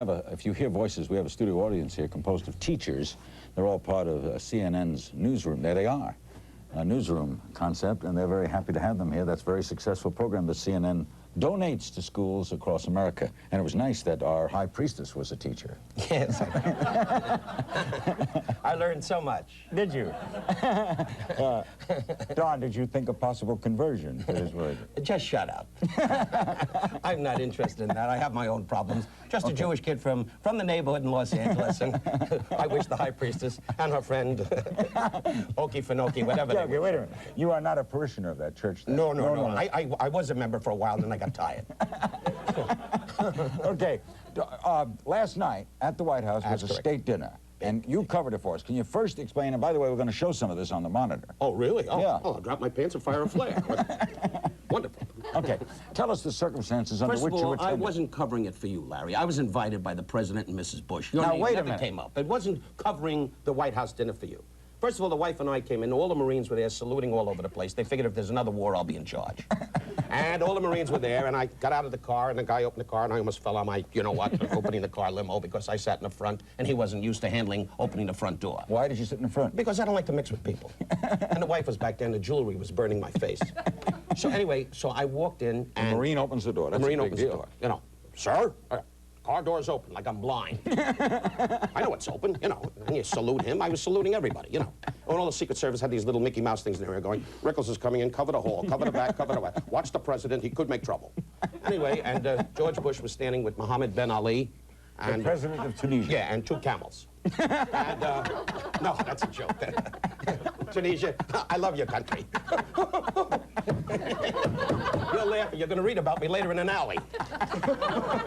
If you hear voices, we have a studio audience here composed of teachers. They're all part of CNN's newsroom. There they are, a newsroom concept, and they're very happy to have them here. That's a very successful program that CNN donates to schools across America. And it was nice that our high priestess was a teacher. Yes. I learned so much. Did you? Don, did you think of possible conversion to his word? Just shut up. I'm not interested in that. I have my own problems. Just a Jewish kid from the neighborhood in Los Angeles, and I wish the high priestess and her friend, Okie Finoki, whatever they were. Wait a minute. You are not a parishioner of that church, then? No. I was a member for a while, then I got tired. Okay. Last night at the White House was a state dinner, and you covered it for us. Can you first explain, and by the way, we're going to show some of this on the monitor. Oh, really? Oh, yeah. Oh, I'll drop my pants and fire a flare. Wonderful. Okay. Tell us the circumstances under which you attended. I wasn't covering it for you, Larry. I was invited by the President and Mrs. Bush. Now, wait a minute. Came up. It wasn't covering the White House dinner for you. First of all, the wife and I came in. All the Marines were there saluting all over the place. They figured if there's another war, I'll be in charge. And all the Marines were there, and I got out of the car, and the guy opened the car, and I almost fell on my, you know what, opening the car limo because I sat in the front, and he wasn't used to handling opening the front door. Why did you sit in the front? Because I don't like to mix with people. And the wife was back there, and the jewelry was burning my face. So anyway, so I walked in, and... The Marine opens the door. That's the Marine a big opens deal. the door. You know, sir? Car door's open, like I'm blind. I know it's open, you know, and you salute him. I was saluting everybody, you know. And all the Secret Service had these little Mickey Mouse things in there going, Rickles is coming in, cover the hall, cover the back, cover the back. Watch the president, he could make trouble. Anyway, and George Bush was standing with Mohammed Ben Ali. And, the president of Tunisia. Yeah, and two camels. And, no, that's a joke. Tunisia, I love your country. You're laughing. You're going to read about me later in an alley.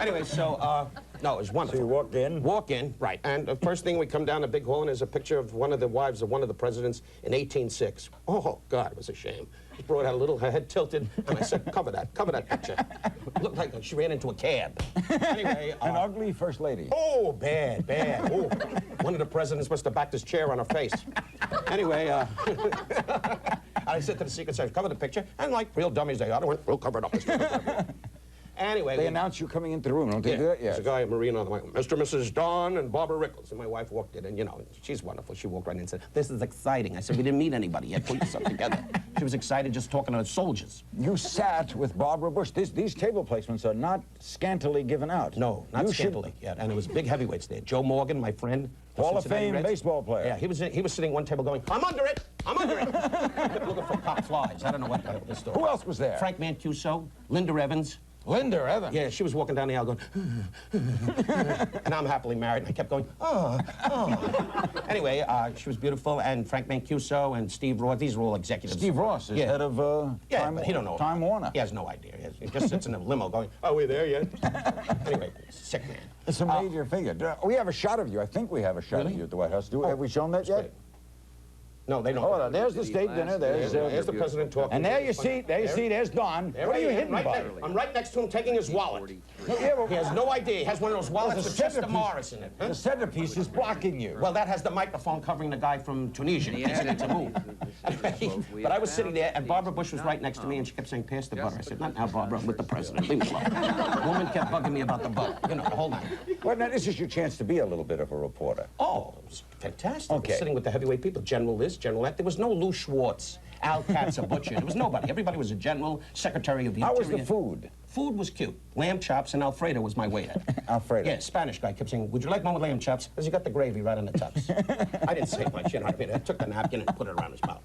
Anyway, so, no, it was wonderful. So you walked in? Walk in, right. And the first thing, we come down the big hall, and there's a picture of one of the wives of one of the presidents in 1806. Oh, God, it was a shame. She brought out a little, her head tilted, and I said, cover that picture. It looked like she ran into a cab. Anyway. An ugly first lady. Oh, bad. Oh, one of the presidents must have backed his chair on her face. Anyway, I said to the Secret Service, cover the picture, and like real dummies they are, we'll cover it up. Anyway, they announced you coming into the room, don't they do that? There's a guy, a Marine on the mic, Mr. and Mrs. Don and Barbara Rickles. And my wife walked in, and, you know, she's wonderful. She walked right in and said, this is exciting. I said, we didn't meet anybody yet. Put yourself together. She was excited just talking to soldiers. You sat with Barbara Bush. These table placements are not scantily given out. No, not scantily. Yeah, and it was big heavyweights there. Joe Morgan, my friend. Hall of Fame baseball player. Yeah, he was sitting at one table going, I'm under it! I'm under it! Kept looking for pop flies. I don't know what the story. Who else was there? Frank Mancuso, Linda Evans. Linda Evans? Yeah, she was walking down the aisle going, and I'm happily married, and I kept going, oh. Anyway, she was beautiful, and Frank Mancuso and Steve Ross, these are all executives. Steve Ross is head of but he don't know. Time Warner. He has no idea. He just sits in a limo going, are we there yet? Anyway, sick man. It's a major figure. We have a shot of you. I think we have a shot of you at the White House. Have we shown that yet? No, they don't. Oh, there's the state dinner. There's the president talking. And there you see, there's Don. What are you hitting by? I'm right next to him taking his wallet. He has no idea. He has one of those wallets with Chester Morris in it. The centerpiece is blocking you. Well, that has the microphone covering the guy from Tunisia. He needs to move. But I was sitting there, and Barbara Bush was right next to me, and she kept saying, pass the butter. I said, not now, Barbara, I'm with the president. Leave me alone. The woman kept bugging me about the butter. You know, the whole night. Well, now, this is your chance to be a little bit of a reporter. Oh, it was fantastic. Okay. Sitting with the heavyweight people, General this, General that. There was no Lou Schwartz, Al Katz, a butcher. There was nobody. Everybody was a general, secretary of the Interior. How was the food? Food was cute. Lamb chops, and Alfredo was my waiter. Alfredo? Yeah, Spanish guy kept saying, would you like one with lamb chops? Because he got the gravy right on the tux. I didn't say much, you know what I mean? I took the napkin and put it around his mouth.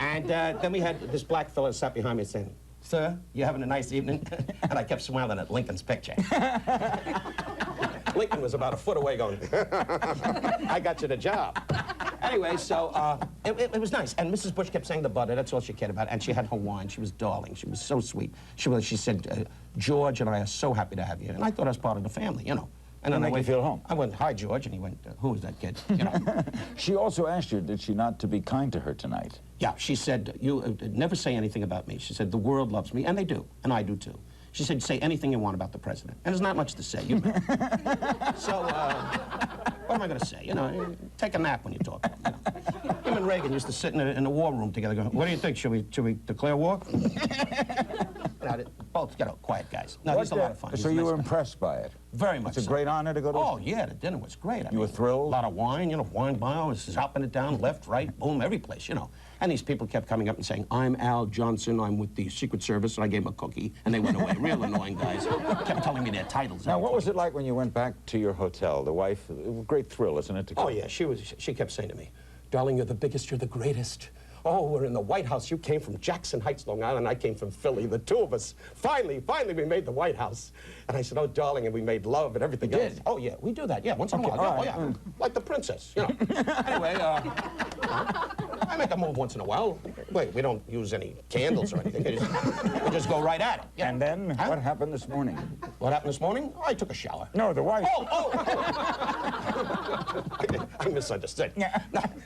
And then we had this black fella sat behind me saying, sir, you having a nice evening? And I kept smiling at Lincoln's picture. Lincoln was about a foot away going, I got you the job. Anyway, so it was nice. And Mrs. Bush kept saying the butter, that's all she cared about. And she had her wine. She was darling. She was so sweet. She said, George and I are so happy to have you. And I thought I was part of the family, you know. And then make you feel home. I went, hi, George. And he went, who is that kid? You know. She also asked you, did she not, to be kind to her tonight? Yeah, she said, you never say anything about me. She said, the world loves me. And they do. And I do, too. She said, say anything you want about the president. And there's not much to say, you know. So, what am I going to say? You know, take a nap when you talk. You know. Him and Reagan used to sit in the war room together going, what do you think? Should we declare war? Both, quiet guys. No, he's a lot of fun. So you were impressed by it? Very much It's a so. great honor to go to. Oh, yeah, the dinner was great. You were thrilled? A lot of wine, you know, wine bottles, hopping it down, left, right, boom, every place, you know. And these people kept coming up and saying, I'm Al Johnson, I'm with the Secret Service, and I gave them a cookie, and they went away. Real annoying guys. Kept telling me their titles. Now, what was it like when you went back to your hotel? The wife, it was a great thrill, isn't it? Oh, yeah, she kept saying to me, darling, you're the biggest, you're the greatest. Oh, we're in the White House. You came from Jackson Heights, Long Island. I came from Philly. The two of us, finally, we made the White House. And I said, oh, darling, and we made love and everything else. did? Oh, yeah, we do that. Yeah, once in a while. all Yeah, right. oh, yeah. Like the princess, you know. Anyway, I make a move once in a while. Wait, we don't use any candles or anything. We just go right at it. Yeah. And then, what happened this morning? What happened this morning? I took a shower. No, the wife. Oh! I misunderstood. Yeah.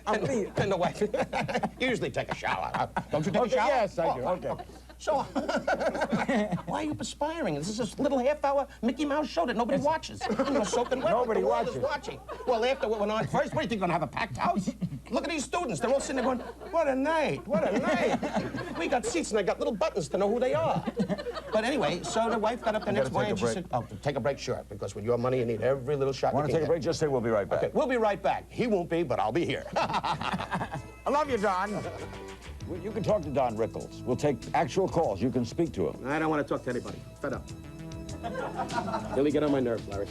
And the wife, you usually take a shower. Don't you take a Okay, shower? yes, I Oh, do. right, Okay. So, why are you perspiring? This is a little half-hour Mickey Mouse show that nobody watches. You're soaking wet. Nobody the world watches. is watching. Well, after what went on first, what do you think, you're going to have a packed house? Look at these students. They're all sitting there going, what a night, what a night. We got seats and they got little buttons to know who they are. But anyway, so the wife got up the next gotta morning take and a she break. said, oh, take a break, sure, because with your money, you need every little shot Want you to can take a get. break? Just say we'll be right back. Okay, we'll be right back. He won't be, but I'll be here. I love you, Don. Well, you can talk to Don Rickles. We'll take actual calls. You can speak to him. I don't want to talk to anybody. Fed up. Really get on my nerves, Larry.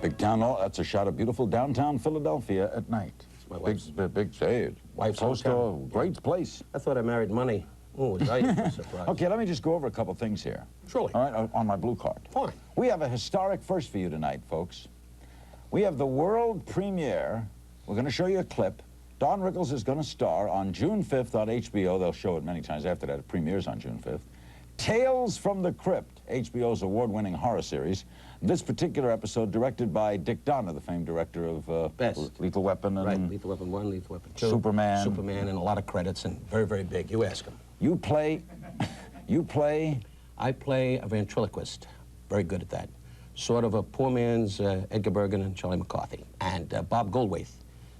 Big town, that's a shot of beautiful downtown Philadelphia at night. my wife's- Big shade. Wife's Close to a hometown. great place. I thought I married money. Oh, was I surprised? Okay, let me just go over a couple things here. Surely. All right, on my blue card. Fine. We have a historic first for you tonight, folks. We have the world premiere. We're going to show you a clip. Don Rickles is going to star on June 5th on HBO. They'll show it many times after that. It premieres on June 5th. Tales from the Crypt, HBO's award-winning horror series. This particular episode directed by Dick Donner, the famed director of Best. Lethal Weapon and Right, Lethal Weapon 1, Lethal Weapon 2. Superman. Superman, and a lot of credits, and very, very big. You ask him. You play. I play a ventriloquist. Very good at that. Sort of a poor man's Edgar Bergen and Charlie McCarthy. And Bob Goldthwait,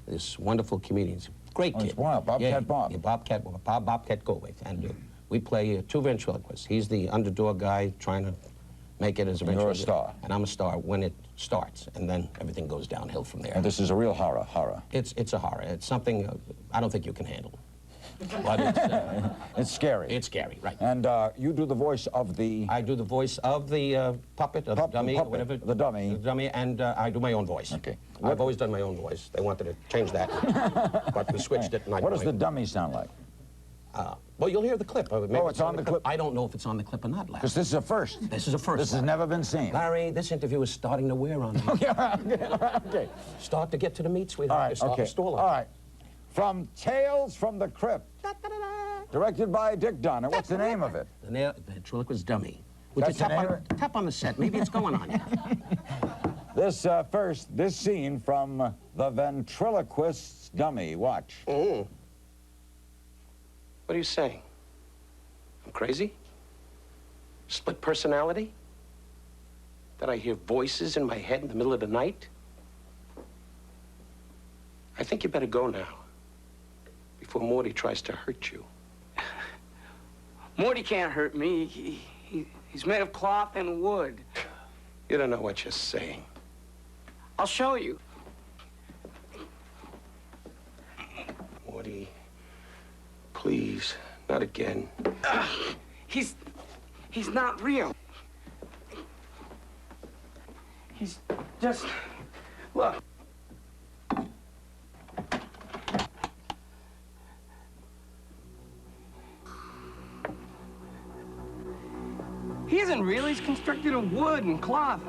this wonderful comedian. Great Oh, kid. it's wild. Bobcat Bob. Yeah, Bobcat Goldthwait. And we play two ventriloquists. He's the underdog guy trying to make it as a And you're a ventriloquist. star. And I'm a star when it starts. And then everything goes downhill from there. And this is a real horror. It's a horror. It's something I don't think you can handle. But It's scary. it's scary, right. And you do the voice of the... I do the voice of the puppet, of the dummy, puppet, or whatever. the dummy. The dummy, and I do my own voice. Okay. I've always done my own voice. They wanted to change that, but we switched it. And What does the dummy sound like? Well, you'll hear the clip. Maybe it's on the clip. I don't know if it's on the clip or not, Larry. Because this is a first. This is a first. This has Larry. never been seen. Larry, this interview is starting to wear on me. Okay. Start to get to the meat, sweetheart. All You're right, starting okay. to stall All on. right. From Tales from the Crypt, directed by Dick Donner. What's the name of it? The ventriloquist dummy. Would you That's the name? tap on the set? Maybe it's going on. This scene from The Ventriloquist's Dummy. Watch. What are you saying? I'm crazy? Split personality? That I hear voices in my head in the middle of the night? I think you better go now, before Morty tries to hurt you. Morty can't hurt me. He's made of cloth and wood. You don't know what you're saying. I'll show you. Morty, please, not again. He's not real. He's just, look. He isn't real. He's constructed of wood and cloth.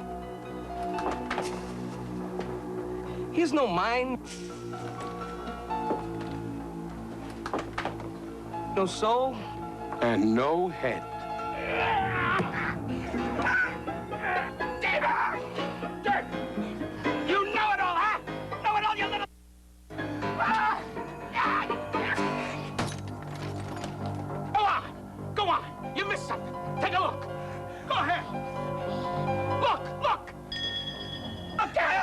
He has no mind. No soul. And no head. You know it all, huh? Know it all, you little... Go on. You missed something. Take a look. Go ahead. Look. Look at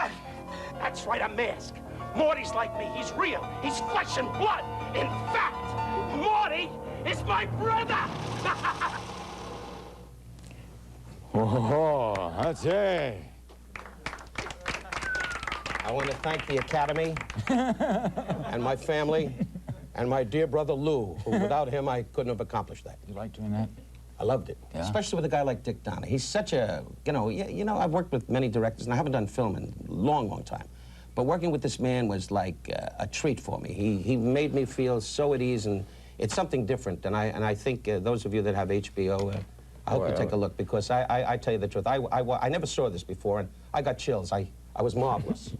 quite a mask. Morty's like me. He's real. He's flesh and blood. In fact, Morty is my brother. Oh, that's it. I want to thank the Academy and my family and my dear brother Lou, who without him I couldn't have accomplished that. You like doing that? I loved it, Yeah? especially with a guy like Dick Donner. He's such a, I've worked with many directors, and I haven't done film in a long, long time. But working with this man was like a treat for me. He made me feel so at ease, and it's something different. And I think those of you that have HBO, I hope you take a look, because I tell you the truth, I never saw this before, and I got chills. I was marvelous.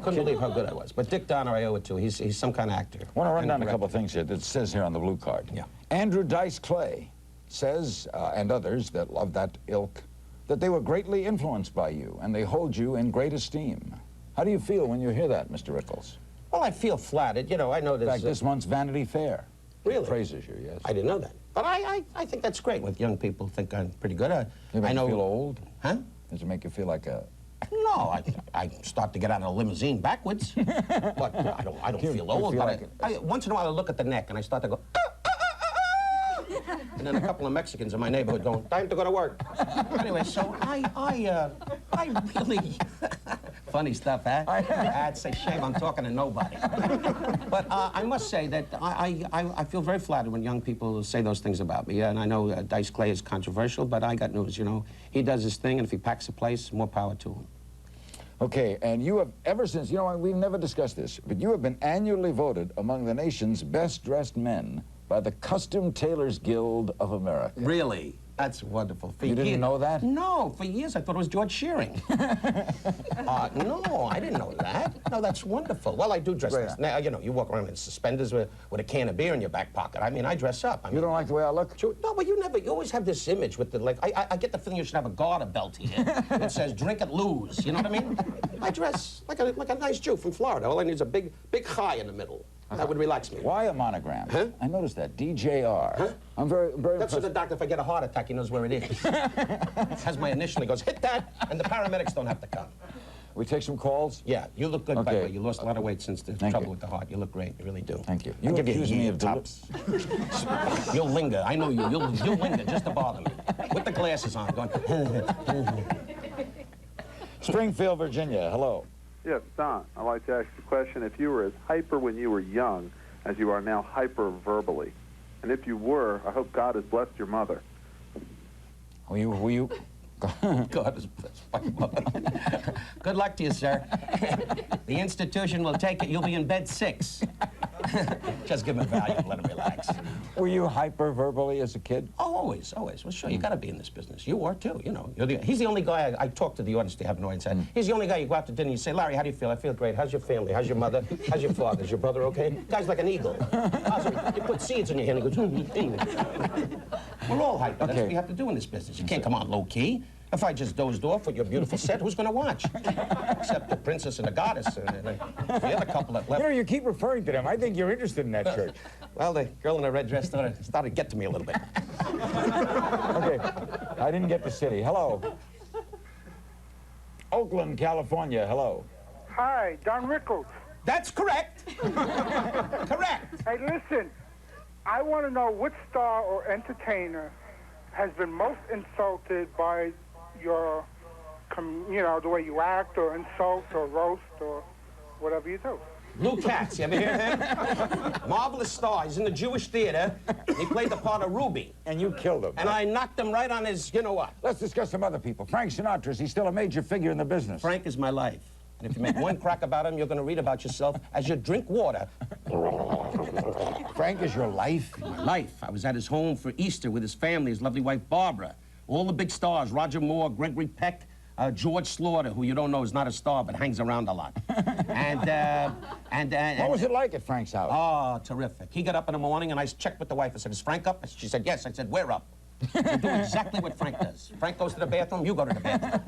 Couldn't believe how good I was. But Dick Donner, I owe it to. He's some kind of actor. I want to run down a couple of things here that it says here on the blue card. Yeah. Andrew Dice Clay says, and others that love that ilk, that they were greatly influenced by you and they hold you in great esteem. How do you feel when you hear that, Mr. Rickles? Well, I feel flattered. I know In fact, this month's Vanity Fair Really? praises you, yes. I didn't know that. But I think that's great when young people think I'm pretty good. Does it make I know. you feel old? Huh? Does it make you feel like a... No, I start to get out of the limousine backwards. But I don't feel old. feel But like once in a while I look at the neck and I start to go, and then a couple of Mexicans in my neighborhood going, time to go to work. Anyway, so I really, funny stuff, huh? It's a shame I'm talking to nobody. But I must say that I feel very flattered when young people say those things about me. And I know Dice Clay is controversial, but I got news, He does his thing, and if he packs a place, more power to him. Okay, and you have, ever since, we've never discussed this, but you have been annually voted among the nation's best-dressed men by the Costume Tailors Guild of America. Really? That's wonderful. You didn't know that? No, for years I thought it was George Shearing. No, I didn't know that. No, that's wonderful. Well, I do dress nice. Now, you walk around in suspenders with a can of beer in your back pocket. I mean, I dress up. You don't like the way I look? Sure. No, but you always have this image with the, like, I get the feeling you should have a garter belt here that says, drink it, lose. You know what I mean? I dress like a nice Jew from Florida. All I need is a big chai in the middle. That would relax me. Why a monogram? Huh? I noticed that. DJR. Huh? I'm very That's impressed. for the doctor. If I get a heart attack, he knows where it is. Has my initial. He goes, hit that, and the paramedics don't have to come. We take some calls? Yeah, you look good, by the Okay. way. You lost a lot of weight since the Thank trouble you. with the heart. You look great. You really do. Thank you. I'll You give you a accuse me year, of tops. You'll linger. I know you. You'll linger just to bother me. With the glasses on, going. Springfield, Virginia. Hello. Yes, Don, I'd like to ask you a question. If you were as hyper when you were young as you are now hyper verbally, and if you were, I hope God has blessed your mother. Were you? God has blessed my mother. Good luck to you, sir. The institution will take it. You'll be in bed 6. Just give him a Valium, let him relax. Were you hyper verbally as a kid? Oh, always. Well, sure, you got to be in this business. You are, too, He's the only guy, I talk to the audience, they have no idea. He's the only guy you go out to dinner and you say, Larry, how do you feel? I feel great. How's your family? How's your mother? How's your father? Is your brother okay? Guy's like an eagle. You put seeds in your hand and he goes, We're all hyper. That's what you have to do in this business. You can't come on low-key. If I just dozed off with your beautiful set, who's going to watch? Except the princess and the goddess and the other couple that left. You keep referring to them. I think you're interested in that church. Well, the girl in the red dress started to get to me a little bit. Okay, I didn't get the city. Hello. Oakland, California. Hello. Hi, Don Rickles. That's correct. Correct. Hey, listen, I want to know which star or entertainer has been most insulted by your, the way you act or insult or roast or whatever you do. Lou Katz, you ever hear of him? Marvelous star. He's in the Jewish theater. He played the part of Ruby. And you killed him. And I knocked him right on his, what? Let's discuss some other people. Frank Sinatra, he's still a major figure in the business. Frank is my life. And if you make one crack about him, you're going to read about yourself as you drink water. Frank is your life? My life. I was at his home for Easter with his family, his lovely wife, Barbara. All the big stars, Roger Moore, Gregory Peck, George Slaughter, who you don't know is not a star, but hangs around a lot. What was it like at Frank's house? Oh, terrific. He got up in the morning, and I checked with the wife. I said, is Frank up? She said, yes. I said, we're up. You do exactly what Frank does. Frank goes to the bathroom, you go to the bathroom.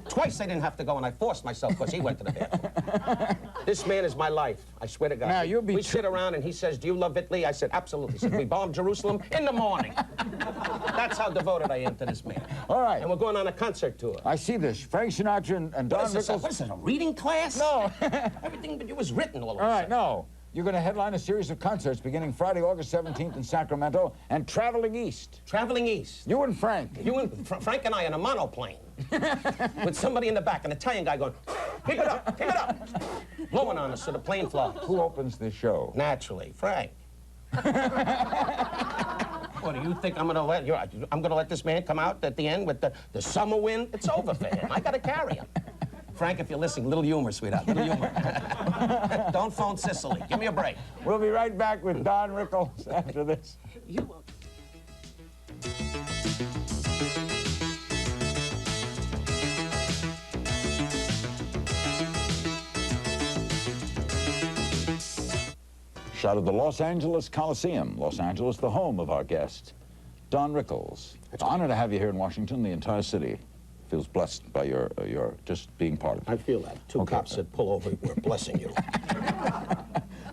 Twice I didn't have to go, and I forced myself because he went to the bathroom. This man is my life. I swear to God. Now, you'll be we sit around, and he says, "Do you love Italy?" I said, "Absolutely." He said, "We bombed Jerusalem in the morning." That's how devoted I am to this man. All right. And we're going on a concert tour. I see this. Frank Sinatra and Don What is this, Rickles. a reading class? No. Everything but you was written all of All a right, sudden. no. You're going to headline a series of concerts beginning Friday, August 17th in Sacramento and traveling east. Traveling east. You and Frank. You and Frank and I in a monoplane with somebody in the back, an Italian guy going, "Keep it up, keep it up," blowing on us so the plane flies. Who opens the show? Naturally, Frank. What do you think I'm gonna let? I'm gonna let this man come out at the end with the summer wind? It's over for him. I gotta carry him. Frank, if you're listening, little humor, sweetheart, little humor. Don't phone Sicily. Give me a break. We'll be right back with Don Rickles after this. You will. Shot of the Los Angeles Coliseum. Los Angeles, the home of our guest, Don Rickles. It's an honor to have you here in Washington. The entire city feels blessed by your just being part of it. I feel that. Two cops said, "Pull over, we're blessing you."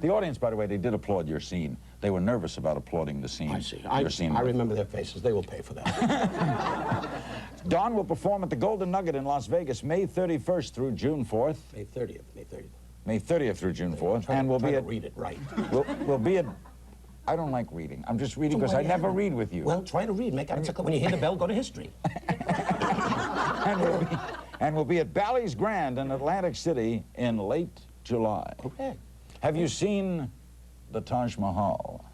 The audience, by the way, they did applaud your scene. They were nervous about applauding the scene. I see. Your scene. I remember their faces. They will pay for that. Don will perform at the Golden Nugget in Las Vegas May 31st through June 4th. May 30th. May 30th. May 30th through June 4th. Try And we'll be to at... read it right. We'll be at... I don't like reading. I'm just reading because I never read with you. Well, try to read. Make out when you hear the bell, go to history. And we'll be at Bally's Grand in Atlantic City in late July. Okay. Have you seen the Taj Mahal?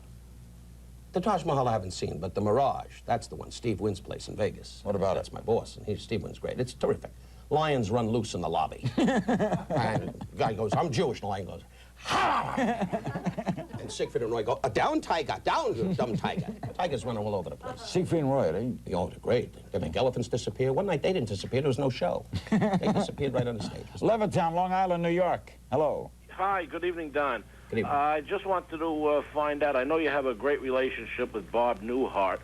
The Taj Mahal I haven't seen, but the Mirage, that's the one. Steve Wynn's place in Vegas. What about That's my boss, and Steve Wynn's great. It's terrific. Lions run loose in the lobby. And the guy goes, "I'm Jewish." The lion goes, "Ha!" And Siegfried and Roy go, "Down, tiger, down, you dumb tiger." Tigers running all over the place. Siegfried and Roy, they... Oh, they're great. They make elephants disappear. One night they didn't disappear. There was no show. They disappeared right on the stage. Levittown, Long Island, New York. Hello. Hi, good evening, Don. Good evening. I just wanted to find out, I know you have a great relationship with Bob Newhart.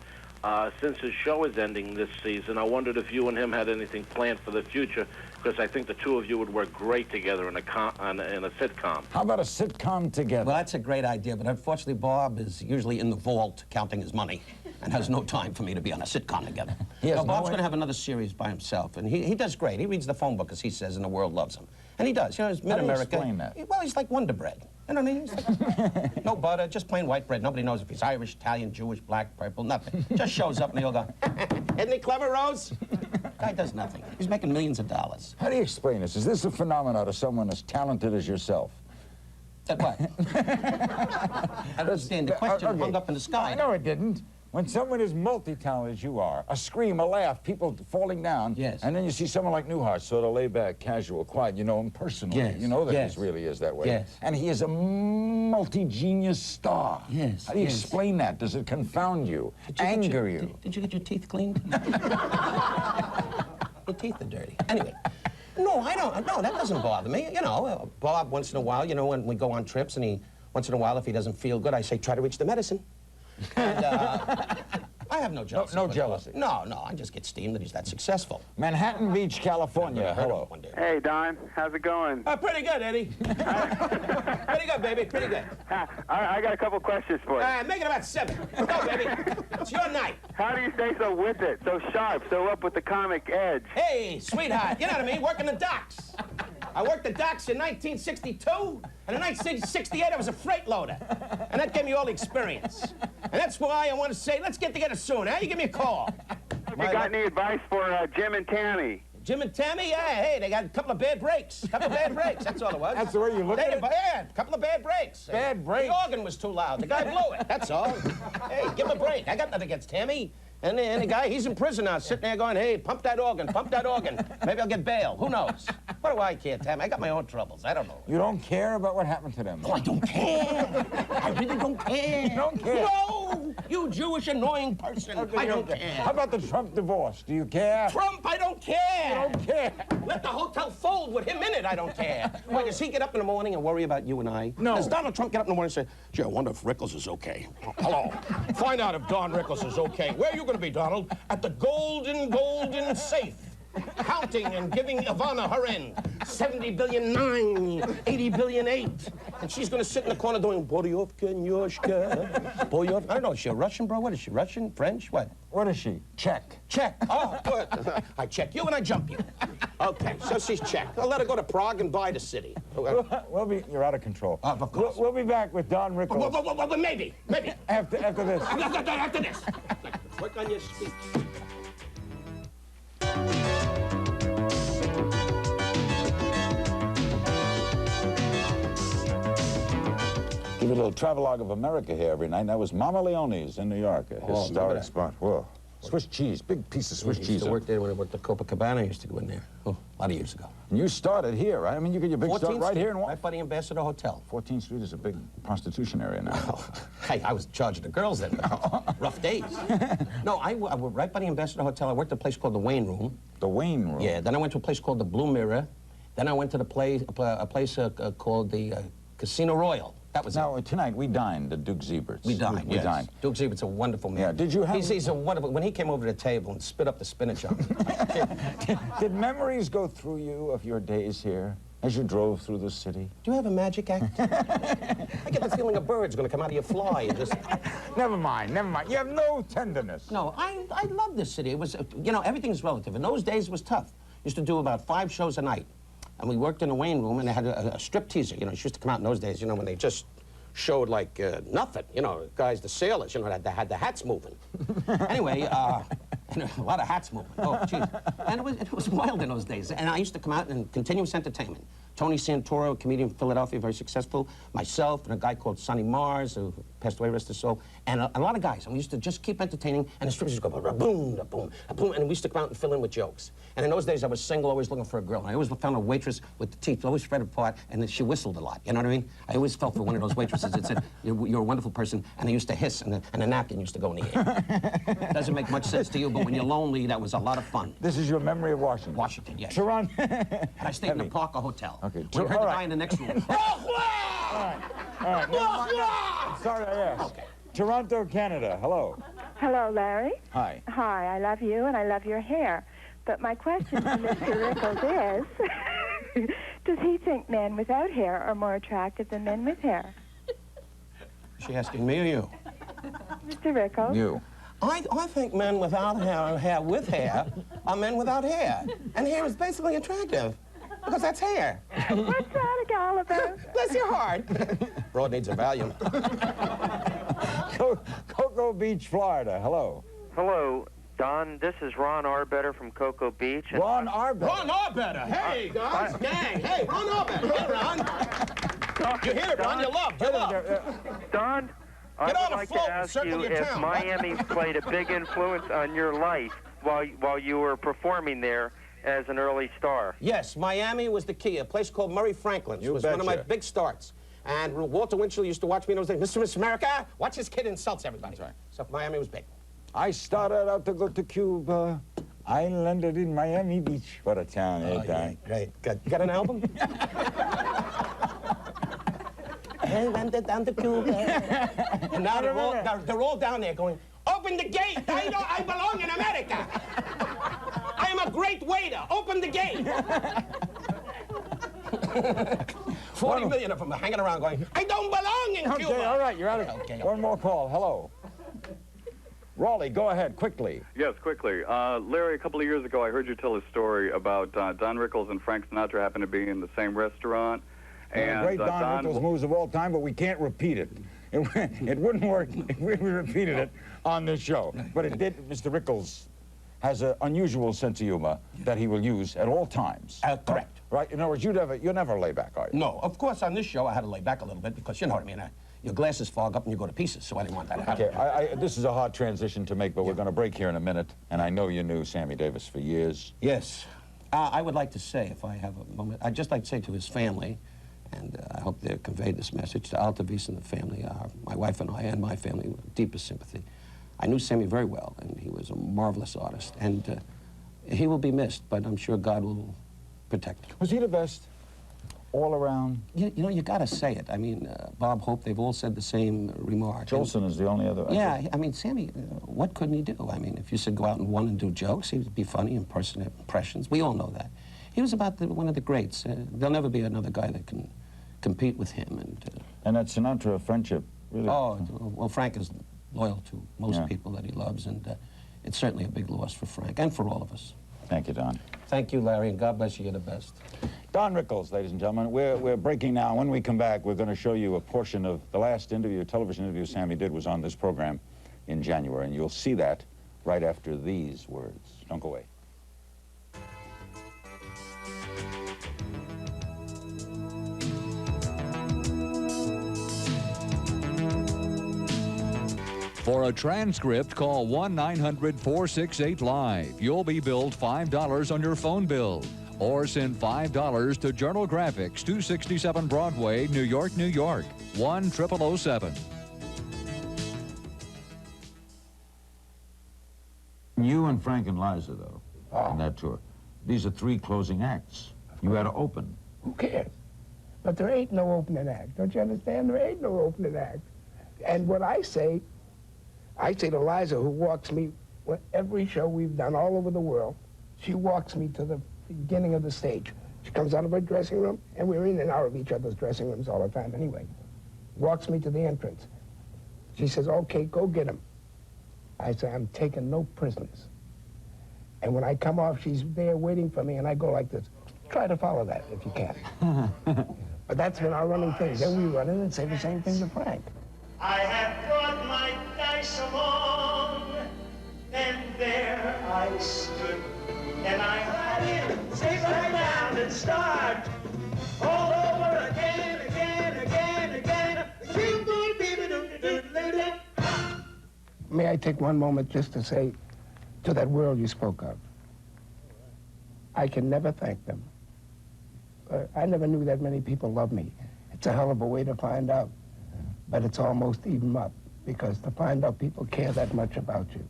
Since his show is ending this season, I wondered if you and him had anything planned for the future, because I think the two of you would work great together in a sitcom. How about a sitcom together? Well, that's a great idea, but unfortunately, Bob is usually in the vault counting his money and has no time for me to be on a sitcom together. Bob's going to have another series by himself, and he does great. He reads the phone book, as he says, and the world loves him. And he does. You know, he's mid-America. Explain that? Well, he's like Wonder Bread. You know what I mean? He's like, no butter, just plain white bread. Nobody knows if he's Irish, Italian, Jewish, black, purple, nothing. Just shows up and they all go, "Isn't he clever, Rose?" Guy does nothing. He's making millions of dollars. How do you explain this? Is this a phenomenon to someone as talented as yourself? That what? I don't understand. The question hung up in the sky. No, it didn't. When someone is multi-talented as you are, a scream, a laugh, people falling down, Yes. And then you see someone like Newhart, sort of laid back, casual, quiet. You know him personally. Yes. You know that Yes. he really is that way. Yes. And he is a multi-genius star. Yes, How do you yes. explain that? Does it confound you, anger you? Did you get your teeth cleaned? Your teeth are dirty. Anyway. No, I don't. No, that doesn't bother me. You know, Bob, once in a while, you know, when we go on trips and once in a while, if he doesn't feel good, I say, "Try to reach the medicine." And I have no jealousy. No jealousy. No, I just get steamed that he's that successful. Manhattan Beach, California. Hello. One day. Hey, Don, how's it going? Pretty good, Eddie. Pretty good, baby. Pretty good. I got a couple questions for you. Make it about 7. Go, baby. It's your night. How do you stay so with it, so sharp, so up with the comic edge? Hey, sweetheart, you know what I mean? Working the docks. I worked the docks in 1962, and in 1968 I was a freight loader. And that gave me all the experience. And that's why I want to say, let's get together soon, huh? You give me a call. Have you got any advice for Jim and Tammy? Jim and Tammy, yeah, hey, they got a couple of bad breaks. That's all it was. That's the way you look at it? Yeah, a couple of bad breaks. Bad breaks? The organ was too loud. The guy blew it, that's all. Hey, give him a break. I got nothing against Tammy. And the guy, he's in prison now, sitting there going, "Hey, pump that organ, pump that organ. Maybe I'll get bail. Who knows? What do I care, Tammy? I got my own troubles. I don't know." You don't care about what happened to them? Oh, I don't care. I really don't care. You don't care? No! You Jewish annoying person. I don't care. How about the Trump divorce? Do you care? Trump, I don't care. You don't care. Let the hotel fold with him in it, I don't care. Why, does he get up in the morning and worry about you and I? No. Does Donald Trump get up in the morning and say, gee, I wonder if Rickles is okay? Hello. Find out if Don Rickles is okay. Where are you going to be, Donald? At the golden safe. Counting and giving Ivana her end. 70 billion 9, 80 billion 8. And she's going to sit in the corner doing, Boryovka, Nyoshka, Boryovka. I don't know, is she a Russian, bro? What is she, Russian, French, what? What is she? Check. Check. Oh, good. I check you and I jump you. Okay, so she's checked. I'll let her go to Prague and buy the city. You're out of control. Of course. We'll be back with Don Rickles. Well, maybe. After this. After this. Work on your speech. Give a little travelogue of America here every night. That was Mama Leone's in New York, a historic spot. Whoa. Swiss cheese, big piece of Swiss cheese. I used to work there when I worked at Copacabana. I used to go in there. Oh, a lot of years ago. And you started here, right? I mean, you get your big start right here in right by the Ambassador Hotel. 14th Street is a big prostitution area now. Oh, hey, I was charging the girls then. Rough days. No, I worked right by the Ambassador Hotel. I worked at a place called the Wayne Room. The Wayne Room? Yeah, then I went to a place called the Blue Mirror. Then I went to a place called the Casino Royal. That was now, tonight we dined at Duke Zebert's. We dined, We dined. Duke Zebert's a wonderful man. Yeah, did you have... He's a wonderful... When he came over to the table and spit up the spinach on me. Did memories go through you of your days here as you drove through the city? Do you have a magic act? I get the feeling a bird's going to come out of your fly and just... Never mind. You have no tenderness. No, I love this city. It was, you know, everything's relative. In those days, it was tough. Used to do about 5 shows a night. And we worked in the Wayne Room, and they had a strip teaser. You know, she used to come out in those days, you know, when they just showed like nothing. You know, guys, the sailors, you know, they had the hats moving. Anyway, and a lot of hats moving. Oh, geez. And it was wild in those days. And I used to come out in continuous entertainment. Tony Santoro, a comedian from Philadelphia, very successful. Myself and a guy called Sonny Mars, who passed away, rest his soul. And a lot of guys. And we used to just keep entertaining. And the strippers would go boom, da boom, da boom. And we used to come out and fill in with jokes. And in those days, I was single, always looking for a girl. And I always found a waitress with the teeth always spread apart, and then she whistled a lot. You know what I mean? I always felt for one of those waitresses that said, you're a wonderful person. And they used to hiss, and the napkin used to go in the air. Doesn't make much sense to you, but when you're lonely, that was a lot of fun. This is your memory of Washington? Washington, yes. Toronto. And I stayed in the Parker Hotel. Okay. We heard the guy in the next room. All right. No, sorry I asked. Okay. Toronto, Canada. Hello. Hello, Larry. Hi. Hi, I love you and I love your hair. But my question to Mr. Rickles is, does he think men without hair are more attractive than men with hair? Is she asking me or you? Mr. Rickles? You. I think men without hair and hair with hair are men without hair. And hair is basically attractive. Because that's hair. What's that all about? Bless your heart. Broad needs a Valium. Cocoa Beach, Florida. Hello. Hello, Don. This is Ron Arbetter from Cocoa Beach. Ron Arbetter. Ron Arbetter. Hey, guys. Gang. Hey, Ron Arbetter. Hey, Ron. You hear it, Ron. You love. Don, I Get on would a like to float and ask circle you your if town. Miami played a big influence on your life while you were performing there as an early star. Yes, Miami was the key. A place called Murray Franklin's was one of my big starts. And Walter Winchell used to watch me in those days. Mr. Miss America, watch this kid insults everybody. That's right. So Miami was big. I started out to go to Cuba. I landed in Miami Beach. What a town, eh, Don? Great. Good. You got an album? I landed down to Cuba. And now they're all down there going, open the gate. I belong in America. I am a great waiter. Open the gate. 40 million of them are hanging around going, I don't belong in Cuba. Okay, all right, you're out of Okay. One more call. Hello. Raleigh, go ahead, quickly. Yes, quickly. Larry, a couple of years ago, I heard you tell a story about Don Rickles and Frank Sinatra happened to be in the same restaurant. And great Don Rickles moves of all time, but we can't repeat it. It wouldn't work if we repeated it on this show. But it did. Mr. Rickles has an unusual sense of humor that he will use at all times. Correct. Right? In other words, you never lay back, are you? No, of course, on this show, I had to lay back a little bit because, you know what I mean, your glasses fog up and you go to pieces, so I didn't want that to happen. Okay, this is a hard transition to make, but we're going to break here in a minute, and I know you knew Sammy Davis for years. Yes. I would like to say, if I have a moment, I'd just like to say to his family And I hope they conveyed this message to Altavis and the family. My wife and I and my family, deepest sympathy. I knew Sammy very well, and he was a marvelous artist. And he will be missed, but I'm sure God will protect him. Was he the best all around? You know, you got to say it. I mean, Bob Hope, they've all said the same remark. Jolson is the only other. Yeah, I mean, Sammy, what couldn't he do? I mean, if you said go out and one and do jokes, he would be funny, impressions. We all know that. He was about one of the greats. There'll never be another guy that can compete with him. And that Sinatra friendship, really. Oh, well, Frank is loyal to most people that he loves, and it's certainly a big loss for Frank and for all of us. Thank you, Don. Thank you, Larry, and God bless you. You're the best. Don Rickles, ladies and gentlemen. We're breaking now. When we come back, we're going to show you a portion of the last television interview Sammy did was on this program in January, and you'll see that right after these words. Don't go away. For a transcript, call 1-900-468-LIVE. You'll be billed $5 on your phone bill. Or send $5 to Journal Graphics, 267 Broadway, New York, New York, 10007. You and Frank and Liza, though, on that tour, these are 3 closing acts. You had to open. Who cares? But there ain't no opening act. Don't you understand? There ain't no opening act. And what I say to Liza, who walks me, every show we've done all over the world, she walks me to the beginning of the stage. She comes out of her dressing room, and we're in and out of each other's dressing rooms all the time anyway. Walks me to the entrance. She says, okay, go get him. I say, I'm taking no prisoners. And when I come off, she's there waiting for me, and I go like this. Try to follow that if you can. But that's been our running thing. Then we run in and say the same thing to Frank. I have brought my dice along, and there I stood, and I had it, sit right down and start all over again, again, again, again. May I take one moment just to say to that world you spoke of, I can never thank them. I never knew that many people love me. It's a hell of a way to find out. But it's almost even up, because to find out people care that much about you